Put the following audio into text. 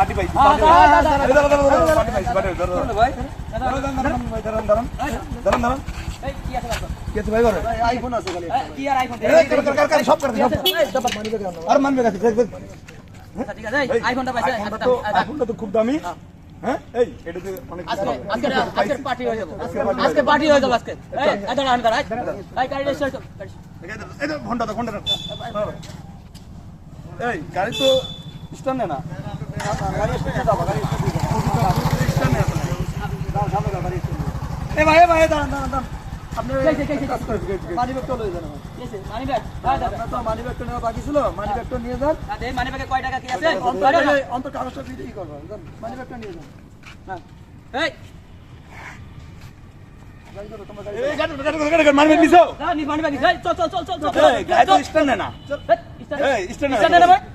party পাইছি ভাই iPhone আছে কি আর আইফোন সব করে আর মানবে গেছে ঠিক আছে আইফোনটা পাইছে আইফোনটা তো খুব দামি হ্যাঁ এই এটাতে অনেক আজকে পার্টি হয়ে যাবে আজকে পার্টি হয়ে যাবে আজকে এই দাঁড়া দাঁড়া এই গাড়ি রেজিস্টার এই ঘন্টা এই গাড়ি তো স্ট্যান্ড না গাড়ি স্ট্যান্ডে যাবো গাড়ি স্ট্যান্ড নেই দাও সামনে দাও গাড়ি এ ভাই দাঁড়ান আপনি মানি ব্যাগটা লয়ে যান মানি ব্যাগ আপনার তো মানি ব্যাগটা নেওয়া বাকি ছিল মানি ব্যাগটা নিয়ে যান এই মানি ব্যাগে কয় টাকা কি আছে অন্তর কাগজটা দিয়ে করব মানি ব্যাগটা নিয়ে যান হ্যাঁ এই মানি ব্যাগ নিছো না নি মানি ব্যাগ চল গাড়ি তো স্ট্যান্ড না চল এই স্ট্যান্ড না